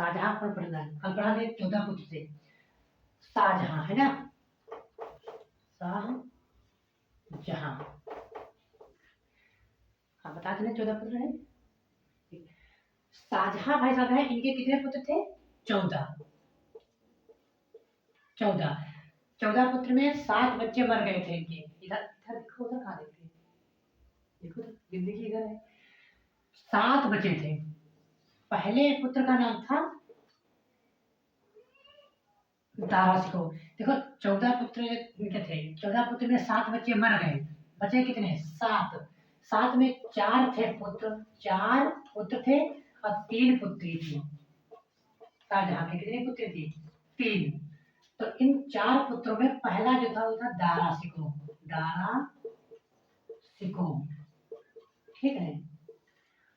शाहजहां कौन पढ़ा है? कल पढ़ा थे 14 पुत्र थे। शाहजहां है ना, शाहजहां। हाँ बता देना 14 पुत्र है। शाहजहां भाई साहब है, इनके कितने पुत्र थे? 14। 14 पुत्र में 7 बच्चे मर गए थे इनके। इधर इधर देखो, उधर कहाँ देखते हैं? देखो तो जिंदगी इधर है। 7 बचे थे। पहले पुत्र का नाम था दारा सिकोह। देखो 14 पुत्र इनके थे, 14 पुत्र में 7 बच्चे मर गए, बचे कितने? 7। 7 में 4 थे पुत्र, 4 पुत्र थे और 3 पुत्री थी। शाहजहां के कितने पुत्र थी? 3। तो इन 4 पुत्रों में पहला जो था वो था दारा सिकोह। दारा सिकोह, ठीक है।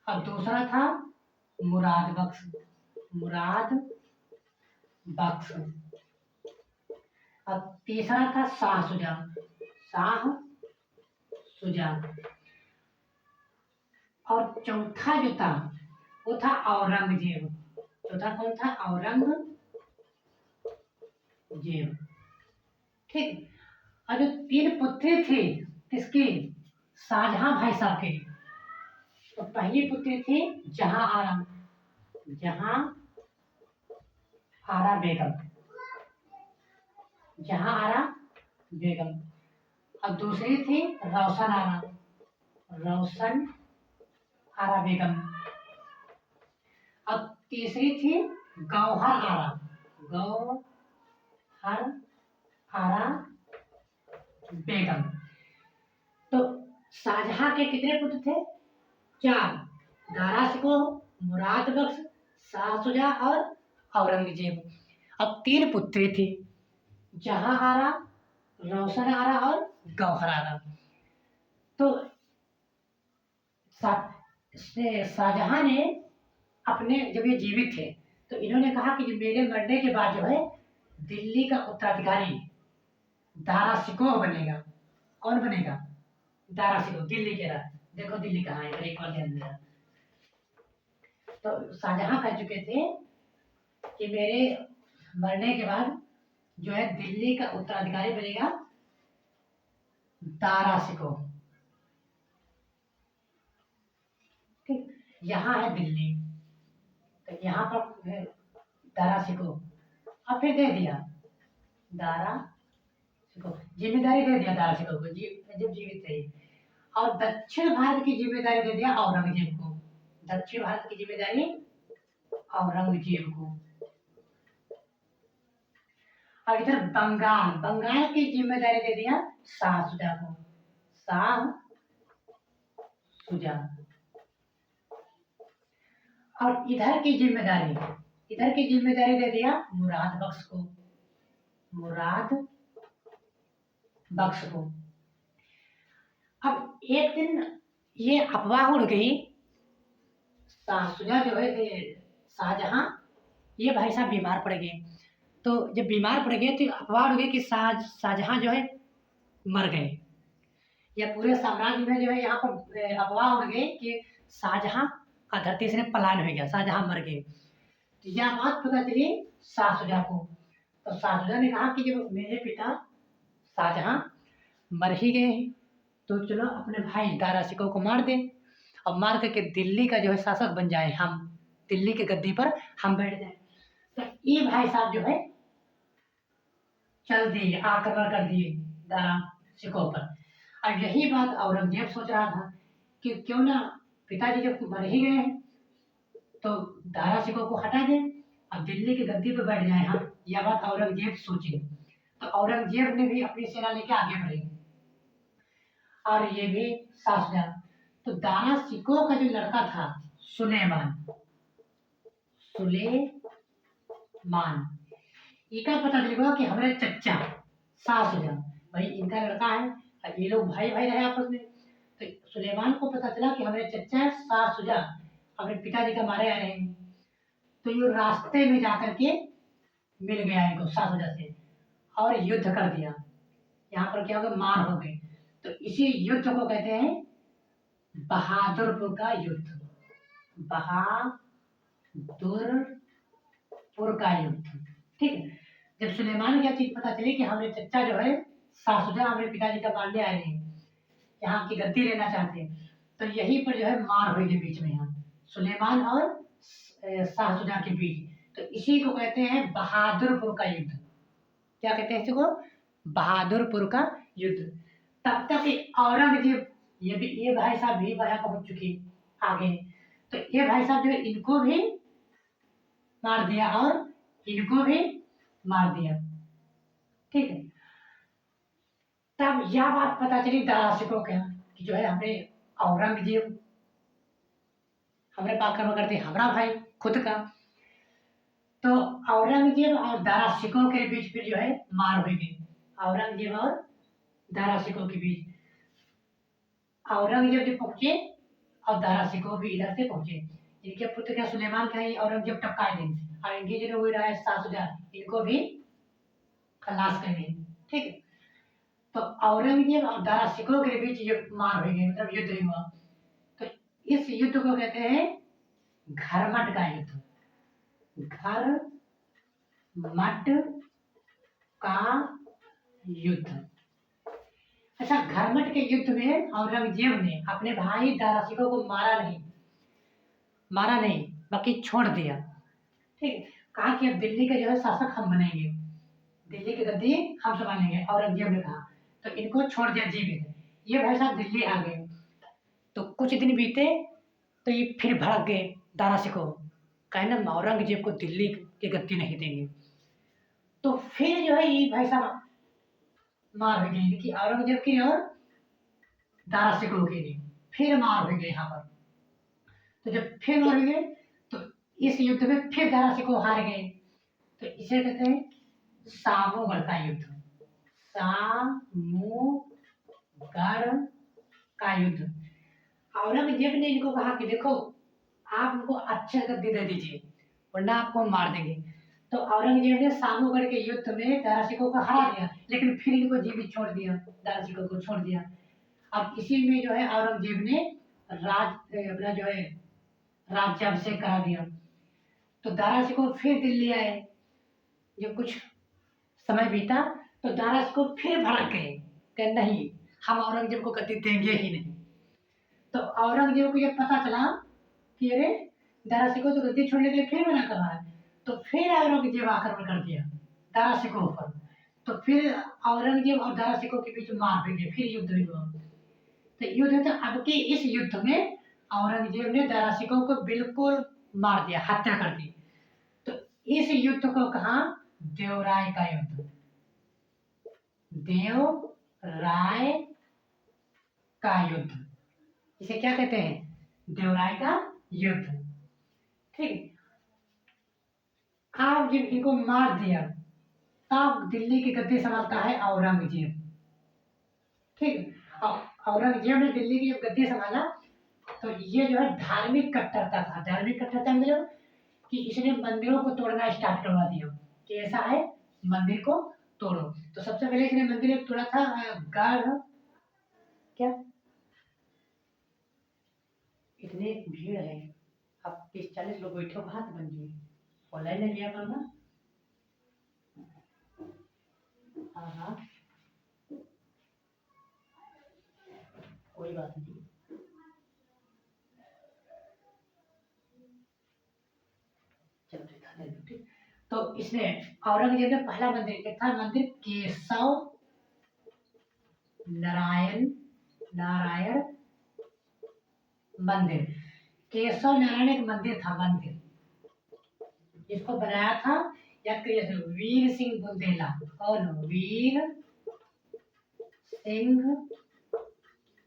और दूसरा था मुराद बख्श। मुराद बख्श। अब तीसरा था शाह सुजा। शाह सुजा। और चौथा जो था वो था औरंगजेब। चौथा कौन था? औरंगजेब, ठीक। और जो 3 पुत्री थे किसकी? शाहजहां भाई साहब के। तो पहली पुत्री थी जहां आरा। जहां आरा बेगम। जहां आरा बेगम। और दूसरी थी रोशन आरा। रोशन आरा बेगम। अब तीसरी थी गौहर आरा। गौहर आरा बेगम। तो शाहजहां के कितने पुत्र थे? 4। दारा सिकोह, मुराद बख्श, शाह सुजा और औरंगजेब। अब 3 पुत्री थी, जहां आरा, रोशन आरा और गौहर आरा। तो शाहजहां ने अपने, जब ये जीवित थे तो इन्होंने कहा कि मेरे मरने के बाद जो है दिल्ली का उत्तराधिकारी दारा सिकोह बनेगा। कौन बनेगा? दारा सिकोह, दिल्ली के राज। देखो दिल्ली कहाँ है, एक बार ध्यान देना। तो शाहजहां कह चुके थे कि मेरे मरने के बाद जो है दिल्ली का उत्तराधिकारी बनेगा दारा सिकोह। ठीक, यहाँ है दिल्ली, तो यहाँ पर दारा सिकोह। अब फिर दे दिया दारा सिकोह, जिम्मेदारी दे दिया दारा सिकोह को, जब जीवित थे। और दक्षिण भारत की जिम्मेदारी दे दिया औरंगजेब को। दक्षिण भारत की जिम्मेदारी औरंगजेब को। और इधर बंगाल, बंगाल की जिम्मेदारी दे दिया शाह सुजा को। शाह सुजा। और इधर की जिम्मेदारी दे दिया मुराद बख्श को। मुराद बख्श को। अब एक दिन ये अफवाह उड़ गई, शाह सुजा जो है शाहजहां, ये भाई साहब बीमार पड़ गए। तो जब बीमार पड़ गए तो अफवाह उड़ गई कि शाहजहां जो है मर गए, या पूरे साम्राज्य में जो है यहाँ पर अफवाह उड़ गई कि शाहजहां का धरती से पलायन हो गया, शाहजहां मर गए। तो यह बात पता चली शाह सुजा को। तो शाह सुजा ने कहा कि जब मेरे पिता शाहजहां मर ही गए हैं तो चलो अपने भाई दारा सिकोह को मार दें, और मार करके दिल्ली का जो है शासक बन जाए, हम दिल्ली के गद्दी पर हम बैठ जाए। तो ये भाई साहब जो है चल दिए, आक्रमण कर दिए दारा सिकोह पर। और यही बात औरंगजेब सोच रहा था कि क्यों ना पिताजी जब मर ही गए हैं तो दारा सिकोह को हटा दें, अब दिल्ली की गद्दी पर बैठ जाए हम। यह बात औरंगजेब सोचे। तो औरंगजेब ने भी अपनी सेना लेकर आगे बढ़े, और ये भी साफ सुझा। तो दारा सिकोह का जो लड़का था सुलेमान, इनका पता चलेगा कि हमारे चच्चा शाह सुजा भाई इनका लड़का है, और ये लोग भाई भाई रहे आपस में। तो सुलेमान को पता चला कि हमारे चच्चा शाह सुजा अपने पिताजी का मारे आ रहे हैं। तो ये रास्ते में जाकर के मिल गया इनको शाह सुजा से, और युद्ध कर दिया। यहाँ पर क्या हो गया? मार हो गई। तो इसी युद्ध को कहते हैं बहादुरपुर का युद्ध। बहादुरपुर का युद्ध। ठीक है, जब सुलेमान को यह चीज पता चली कि हमारे चचा जो है शाहसुजा हमारे पिताजी का मारने आए हैं, यहाँ की गद्दी लेना चाहते हैं, तो यहीं पर जो है मार हुई थी बीच में, यहाँ सुलेमान और शाहसुजा के बीच। तो इसी को कहते हैं बहादुरपुर का युद्ध। क्या कहते हैं इसी को? बहादुरपुर का युद्ध। तब तक औरंगजेब, ये भाई साहब भी वहां पहुंच चुके आगे, तो ये भाई साहब जो है इनको भी मार दिया और इनको भी मार दिया। ठीक है, तब यह बात पता चली दारा सिकों के कि जो है हमने औरंगजेब हमरे पास कर्म करते हमारा भाई खुद का, तो औरंगजेब और दारा सिकों के बीच फिर जो है मार हुई थी। औरंगजेब और दारा सिकों के बीच औरंगजेब जब पहुंचे और दारा सिकों भी इधर से पहुंचे। इनके पुत्र का सुलेमान का ही औरंगजेब टपकाए दिन और इनके जो हुए रहा है शाहसुजा, इनको भी खलास करेंगे। ठीक है, तो औरंगजेब और दारा सिकों के बीच युद्ध मार हुई, मतलब युद्ध हुआ। तो इस युद्ध को कहते हैं घरमट का युद्ध। घरमट का युद्ध। अच्छा, घरमट के युद्ध में औरंगजेब ने अपने भाई दारा सिकों को मारा नहीं, बाकी छोड़ दिया। ठीक है, कहा कि अब दिल्ली के जो है शासक हम बनेंगे, दिल्ली की गद्दी हम संभालेंगे, औरंगजेब ने कहा। तो इनको छोड़ दिया जीवित। ये भाई साहब दिल्ली आ गए, तो कुछ दिन बीते तो ये फिर भड़क गए दारा सिकों, कहे ना औरंगजेब को दिल्ली की गद्दी नहीं देंगे। तो फिर जो है ये भाई साहब मार हुई गई कि औरंगजेब की और दारा सिकों की भी फिर मार हुई गई यहाँ पर। तो जब फिर मार हुई गए तो इस युद्ध में फिर दारा सिकों हार गए। तो इसे कहते हैं सामूगढ़ का युद्ध। सामूगढ़ का युद्ध। औरंगजेब ने इनको कहा कि देखो आप उनको अच्छे गद्दी दे दीजिए वरना आपको हम मार देंगे। तो औरंगजेब ने सामूगढ़ के युद्ध में दारा सिकों को हरा दिया, लेकिन फिर इनको जीवित छोड़ दिया, दारा सिकों को छोड़ दिया। अब इसी में जो है औरंगजेब ने अपना जो है राज्याभिषेक करा दिया। तो दारा सिकों फिर दिल्ली आए। जब कुछ समय बीता तो दारा सिकों फिर भड़क गए कि नहीं, हम औरंगजेब को गद्दी देंगे ही नहीं। तो औरंगजेब को जब पता चला कि अरे दारा सिकों तो गद्दी छोड़ने के लिए फिर मना कर रहा है, तो फिर औरंगजेब आक्रमण कर दिया दारा सिकों पर। तो फिर औरंगजेब और दारा सिकों के बीच मार हुई, फिर युद्ध हुआ। तो युद्ध तो अब के इस युद्ध में औरंगजेब ने दारा सिकों को बिल्कुल मार दिया, हत्या कर दी। तो इस युद्ध को कहा देवराय का युद्ध। देवराय का युद्ध, इसे क्या कहते हैं? देवराय का युद्ध। ठीक, आप जब इनको मार दिया तब दिल्ली की गद्दी संभालता है औरंगजेब। ठीक, औरंगजेब ने दिल्ली की जब गद्दी संभाला तो ये जो है धार्मिक कट्टरता था। धार्मिक कट्टरता मतलब कि इसने मंदिरों को तोड़ना स्टार्ट करवा दिया कि ऐसा है मंदिर को तोड़ो। तो सबसे पहले इसने मंदिर एक तोड़ा था गढ़, क्या इतने भीड़ है, अब 30-40 लोग बैठे हो, बात बन गई ऑनलाइन ले लिया करना। हाँ हाँ, कोई बात नहीं। चलो ठीक। तो इसने औरंगजेब ने पहला मंदिर क्या था? मंदिर केशव नारायण मंदिर। केशव नारायण एक मंदिर था, मंदिर जिसको बनाया था, याद करिए, वीर सिंह बुंदेला। कौन? वीर सिंह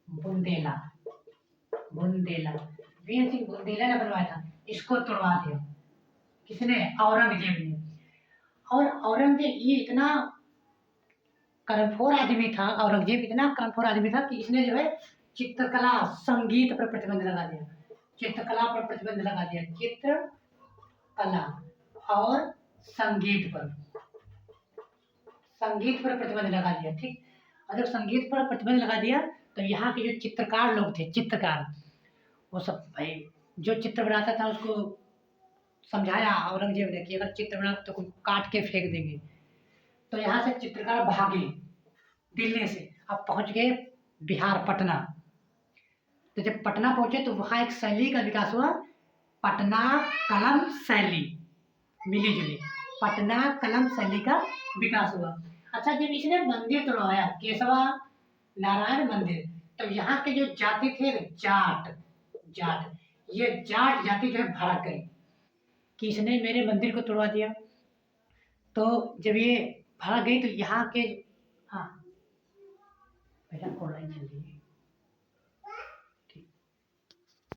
बुंदेला। वीर सिंह बुंदेला ने बनवाया था। इसको तोड़वा दिया किसने? औरंगजेब ने। और औरंगजेब ये इतना कर्मठोर आदमी था, औरंगजेब इतना कर्मठोर आदमी था कि इसने जो है चित्रकला संगीत पर प्रतिबंध लगा दिया। चित्रकला पर प्रतिबंध लगा दिया, चित्रकला और संगीत पर प्रतिबंध लगा दिया। ठीक, और जब संगीत पर प्रतिबंध लगा दिया तो यहाँ के जो चित्रकार लोग थे, चित्रकार, वो सब भाई जो चित्र बनाता था उसको समझाया औरंगजेब ने कि अगर चित्र बना तो तुमको काट के फेंक देंगे। तो यहाँ से चित्रकार भागे दिल्ली से, अब पहुंच गए बिहार पटना। तो जब पटना पहुंचे तो वहाँ एक शैली का विकास हुआ, पटना कलम शैली, मिली जुली पटना कलम शैली का विकास हुआ। अच्छा, जब इसने मंदिर तोड़वाया केशवा नारायण मंदिर, तो यहाँ के जो जाति थे जाट, जाट ये जाट जाति जो है भड़क गई कि इसने मेरे मंदिर को तोड़वा दिया। तो जब ये भड़क गई तो यहाँ के, हाँ पहले ऑनलाइन चल रही है।